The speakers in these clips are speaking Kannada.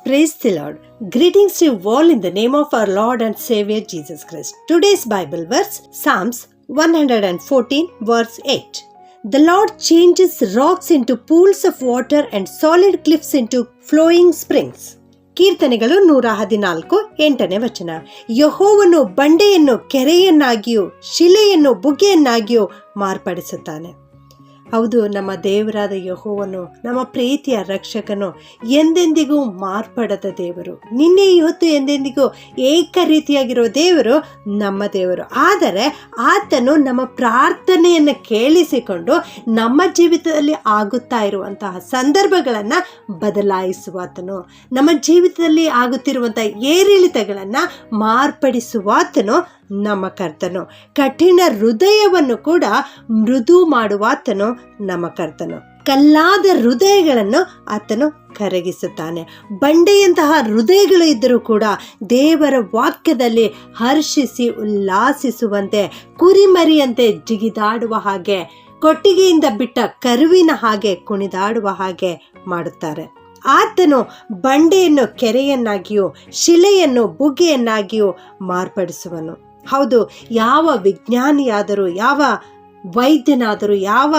Praise the Lord. Greetings to you all in the name of our Lord and Savior Jesus Christ. Today's Bible verse, Psalms 114 verse 8. The Lord changes rocks into pools of water and solid cliffs into flowing springs. ಕೀರ್ತನೆಗಳು 114 ವಚನ. ಯೆಹೋವನು ಬಂಡೆಯನ್ನು ಕೆರೆಯನ್ನಾಗಿಯೂ ಶಿಲೆಯನ್ನು ಬುಗ್ಗೆಯನ್ನಾಗಿಯೂ ಮಾರ್ಪಡಿಸುತ್ತಾನೆ. ಹೌದು, ನಮ್ಮ ದೇವರಾದ ಯೆಹೋವನು, ನಮ್ಮ ಪ್ರೀತಿಯ ರಕ್ಷಕನು, ಎಂದೆಂದಿಗೂ ಮಾರ್ಪಡದ ದೇವರು. ನಿನ್ನೆ ಇವತ್ತು ಎಂದೆಂದಿಗೂ ಏಕ ರೀತಿಯಾಗಿರೋ ದೇವರು ನಮ್ಮ ದೇವರು. ಆದರೆ ಆತನು ನಮ್ಮ ಪ್ರಾರ್ಥನೆಯನ್ನು ಕೇಳಿಸಿಕೊಂಡು ನಮ್ಮ ಜೀವಿತದಲ್ಲಿ ಆಗುತ್ತಾ ಇರುವಂತಹ ಸಂದರ್ಭಗಳನ್ನು ಬದಲಾಯಿಸುವಾತನು, ನಮ್ಮ ಜೀವಿತದಲ್ಲಿ ಆಗುತ್ತಿರುವಂಥ ಏರಿಳಿತಗಳನ್ನು ಮಾರ್ಪಡಿಸುವಾತನು ನಮ್ಮ ಕರ್ತನು. ಕಠಿಣ ಹೃದಯವನ್ನು ಕೂಡ ಮೃದು ಮಾಡುವಾತನು ನಮ್ಮ ಕರ್ತನು. ಕಲ್ಲಾದ ಹೃದಯಗಳನ್ನು ಆತನು ಕರಗಿಸುತ್ತಾನೆ. ಬಂಡೆಯಂತಹ ಹೃದಯಗಳು ಇದ್ದರೂ ಕೂಡ ದೇವರ ವಾಕ್ಯದಲ್ಲಿ ಹರ್ಷಿಸಿ ಉಲ್ಲಾಸಿಸುವಂತೆ, ಕುರಿಮರಿಯಂತೆ ಜಿಗಿದಾಡುವ ಹಾಗೆ, ಕೊಟ್ಟಿಗೆಯಿಂದ ಬಿಟ್ಟ ಕರುವಿನ ಹಾಗೆ ಕುಣಿದಾಡುವ ಹಾಗೆ ಮಾಡುತ್ತಾರೆ. ಆತನು ಬಂಡೆಯನ್ನು ಕೆರೆಯನ್ನಾಗಿಯೂ ಶಿಲೆಯನ್ನು ಬುಗ್ಗೆಯನ್ನಾಗಿಯೂ ಮಾರ್ಪಡಿಸುವನು. ಹೌದು, ಯಾವ ವಿಜ್ಞಾನಿಯಾದರೂ, ಯಾವ ವೈದ್ಯನಾದರೂ, ಯಾವ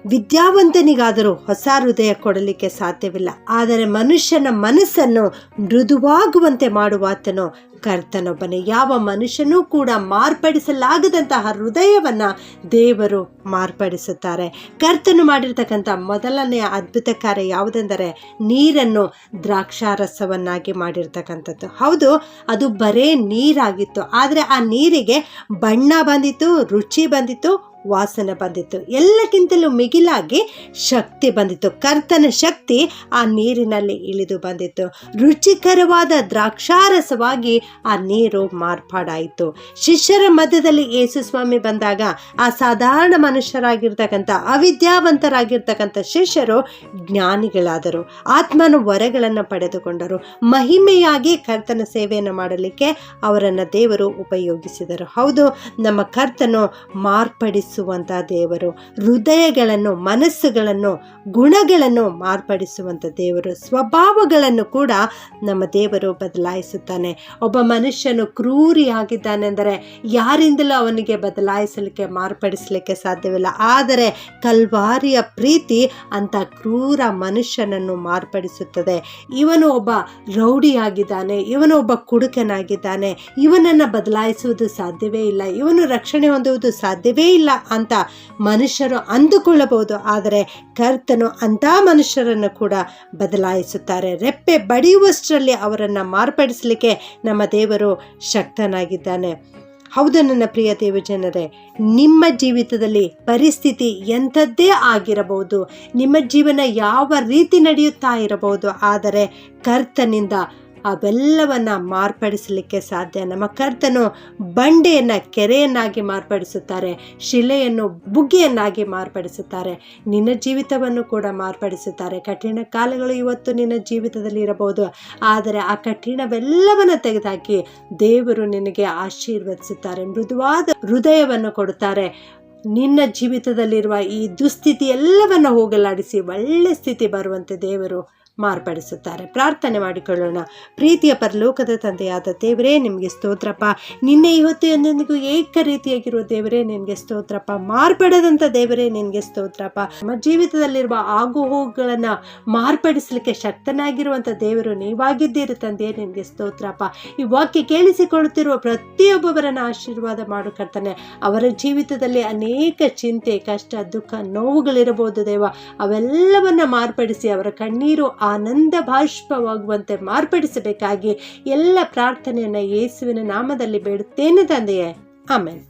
ವಿದ್ಯಾವಂತನಿಗಾದರೂ ಹೊಸ ಹೃದಯ ಕೊಡಲಿಕ್ಕೆ ಸಾಧ್ಯವಿಲ್ಲ. ಆದರೆ ಮನುಷ್ಯನ ಮನಸ್ಸನ್ನು ಮೃದುವಾಗುವಂತೆ ಮಾಡುವಾತನು ಕರ್ತನೊಬ್ಬನೇ. ಯಾವ ಮನುಷ್ಯನೂ ಕೂಡ ಮಾರ್ಪಡಿಸಲಾಗದಂತಹ ಹೃದಯವನ್ನು ದೇವರು ಮಾರ್ಪಡಿಸುತ್ತಾರೆ. ಕರ್ತನು ಮಾಡಿರ್ತಕ್ಕಂಥ ಮೊದಲನೆಯ ಅದ್ಭುತ ಕಾರ್ಯ ಯಾವುದೆಂದರೆ ನೀರನ್ನು ದ್ರಾಕ್ಷಾರಸವನ್ನಾಗಿ ಮಾಡಿರ್ತಕ್ಕಂಥದ್ದು. ಹೌದು, ಅದು ಬರೇ ನೀರಾಗಿತ್ತು, ಆದರೆ ಆ ನೀರಿಗೆ ಬಣ್ಣ ಬಂದಿತ್ತು, ರುಚಿ ಬಂದಿತ್ತು, ವಾಸನೆ ಬಂದಿತ್ತು. ಎಲ್ಲಕ್ಕಿಂತಲೂ ಮಿಗಿಲಾಗಿ ಶಕ್ತಿ ಬಂದಿತ್ತು. ಕರ್ತನ ಶಕ್ತಿ ಆ ನೀರಿನಲ್ಲಿ ಇಳಿದು ಬಂದಿತ್ತು. ರುಚಿಕರವಾದ ದ್ರಾಕ್ಷಾರಸವಾಗಿ ಆ ನೀರು ಮಾರ್ಪಾಡಾಯಿತು. ಶಿಷ್ಯರ ಮಧ್ಯದಲ್ಲಿ ಯೇಸು ಸ್ವಾಮಿ ಬಂದಾಗ ಆ ಸಾಧಾರಣ ಮನುಷ್ಯರಾಗಿರ್ತಕ್ಕಂಥ, ಅವಿದ್ಯಾವಂತರಾಗಿರ್ತಕ್ಕಂಥ ಶಿಷ್ಯರು ಜ್ಞಾನಿಗಳಾದರು. ಆತ್ಮನ ವರಗಳನ್ನು ಪಡೆದುಕೊಂಡರು. ಮಹಿಮೆಯಾಗಿ ಕರ್ತನ ಸೇವೆಯನ್ನು ಮಾಡಲಿಕ್ಕೆ ಅವರನ್ನು ದೇವರು ಉಪಯೋಗಿಸಿದರು. ಹೌದು, ನಮ್ಮ ಕರ್ತನು ಮಾರ್ಪಡಿಸುವಂಥ ದೇವರು. ಹೃದಯಗಳನ್ನು, ಮನಸ್ಸುಗಳನ್ನು, ಗುಣಗಳನ್ನು ಮಾರ್ಪಡಿಸುವಂಥ ದೇವರು. ಸ್ವಭಾವಗಳನ್ನು ಕೂಡ ನಮ್ಮ ದೇವರು ಬದಲಾಯಿಸುತ್ತಾನೆ. ಒಬ್ಬ ಮನುಷ್ಯನು ಕ್ರೂರಿಯಾಗಿದ್ದಾನೆಂದರೆ ಯಾರಿಂದಲೂ ಅವನಿಗೆ ಬದಲಾಯಿಸಲಿಕ್ಕೆ, ಮಾರ್ಪಡಿಸಲಿಕ್ಕೆ ಸಾಧ್ಯವಿಲ್ಲ. ಆದರೆ ಕಲ್ವಾರಿಯ ಪ್ರೀತಿ ಅಂತ ಕ್ರೂರ ಮನುಷ್ಯನನ್ನು ಮಾರ್ಪಡಿಸುತ್ತದೆ. ಇವನು ಒಬ್ಬ ರೌಡಿಯಾಗಿದ್ದಾನೆ, ಇವನು ಒಬ್ಬ ಕುಡುಕನಾಗಿದ್ದಾನೆ, ಇವನನ್ನು ಬದಲಾಯಿಸುವುದು ಸಾಧ್ಯವೇ ಇಲ್ಲ, ಇವನು ರಕ್ಷಣೆ ಹೊಂದುವುದು ಸಾಧ್ಯವೇ ಇಲ್ಲ ಅಂತ ಮನುಷ್ಯರು ಅಂದುಕೊಳ್ಳಬಹುದು. ಆದರೆ ಕರ್ತನು ಅಂಥ ಮನುಷ್ಯರನ್ನು ಕೂಡ ಬದಲಾಯಿಸುತ್ತಾರೆ. ರೆಪ್ಪೆ ಬಡಿಯುವಷ್ಟರಲ್ಲಿ ಅವರನ್ನು ಮಾರ್ಪಡಿಸಲಿಕ್ಕೆ ನಮ್ಮ ದೇವರು ಶಕ್ತನಾಗಿದ್ದಾನೆ. ಹೌದು ನನ್ನ ಪ್ರಿಯ ದೇವಜನರೇ, ನಿಮ್ಮ ಜೀವಿತದಲ್ಲಿ ಪರಿಸ್ಥಿತಿ ಎಂಥದ್ದೇ ಆಗಿರಬಹುದು, ನಿಮ್ಮ ಜೀವನ ಯಾವ ರೀತಿ ನಡೆಯುತ್ತಾ ಇರಬಹುದು, ಆದರೆ ಕರ್ತನಿಂದ ಅವೆಲ್ಲವನ್ನು ಮಾರ್ಪಡಿಸಲಿಕ್ಕೆ ಸಾಧ್ಯ. ನಮ್ಮ ಕರ್ತನು ಬಂಡೆಯನ್ನು ಕೆರೆಯನ್ನಾಗಿ ಮಾರ್ಪಡಿಸುತ್ತಾರೆ, ಶಿಲೆಯನ್ನು ಬುಗ್ಗೆಯನ್ನಾಗಿ ಮಾರ್ಪಡಿಸುತ್ತಾರೆ. ನಿನ್ನ ಜೀವಿತವನ್ನು ಕೂಡ ಮಾರ್ಪಡಿಸುತ್ತಾರೆ. ಕಠಿಣ ಕಾಲಗಳು ಇವತ್ತು ನಿನ್ನ ಜೀವಿತದಲ್ಲಿ ಇರಬಹುದು, ಆದರೆ ಆ ಕಠಿಣವೆಲ್ಲವನ್ನು ತೆಗೆದುಹಾಕಿ ದೇವರು ನಿನಗೆ ಆಶೀರ್ವದಿಸುತ್ತಾರೆ. ಮೃದುವಾದ ಹೃದಯವನ್ನು ಕೊಡುತ್ತಾರೆ. ನಿನ್ನ ಜೀವಿತದಲ್ಲಿರುವ ಈ ದುಸ್ಥಿತಿ ಎಲ್ಲವನ್ನು ಹೋಗಲಾಡಿಸಿ ಒಳ್ಳೆ ಸ್ಥಿತಿ ಬರುವಂತೆ ದೇವರು ಮಾರ್ಪಡಿಸುತ್ತಾರೆ. ಪ್ರಾರ್ಥನೆ ಮಾಡಿಕೊಳ್ಳೋಣ. ಪ್ರೀತಿಯ ಪರಲೋಕದ ತಂದೆಯಾದ ದೇವರೇ, ನಿಮಗೆ ಸ್ತೋತ್ರಪ್ಪ. ನಿನ್ನೆ ಇವತ್ತು ಎಂದೆಂದಿಗೂ ಏಕ ರೀತಿಯಾಗಿರುವ ದೇವರೇ, ನಿನಗೆ ಸ್ತೋತ್ರಪ್ಪ. ಮಾರ್ಪಡದಂಥ ದೇವರೇ, ನಿನಗೆ ಸ್ತೋತ್ರಪ್ಪ. ನಮ್ಮ ಜೀವಿತದಲ್ಲಿರುವ ಆಗು ಹೋಗುಗಳನ್ನು ಮಾರ್ಪಡಿಸಲಿಕ್ಕೆ ಶಕ್ತನಾಗಿರುವಂಥ ದೇವರು ನೀವಾಗಿದ್ದೀರಿ ತಂದೆಯೇ, ನಿನಗೆ ಸ್ತೋತ್ರಪ್ಪ. ಈ ವಾಕ್ಯ ಕೇಳಿಸಿಕೊಳ್ಳುತ್ತಿರುವ ಪ್ರತಿಯೊಬ್ಬೊಬ್ಬರನ್ನು ಆಶೀರ್ವಾದ ಮಾಡು ಕರ್ತನೆ. ಅವರ ಜೀವಿತದಲ್ಲಿ ಅನೇಕ ಚಿಂತೆ, ಕಷ್ಟ, ದುಃಖ, ನೋವುಗಳಿರಬಹುದು ದೇವ. ಅವೆಲ್ಲವನ್ನು ಮಾರ್ಪಡಿಸಿ ಅವರ ಕಣ್ಣೀರು ಆನಂದ ಬಾಷ್ಪವಾಗುವಂತೆ ಮಾರ್ಪಡಿಸಬೇಕಾಗಿ ಎಲ್ಲ ಪ್ರಾರ್ಥನೆಯನ್ನು ಯೇಸುವಿನ ನಾಮದಲ್ಲಿ ಬೇಡುತ್ತೇನೆ ತಂದೆಯೇ. ಆಮೆನ್.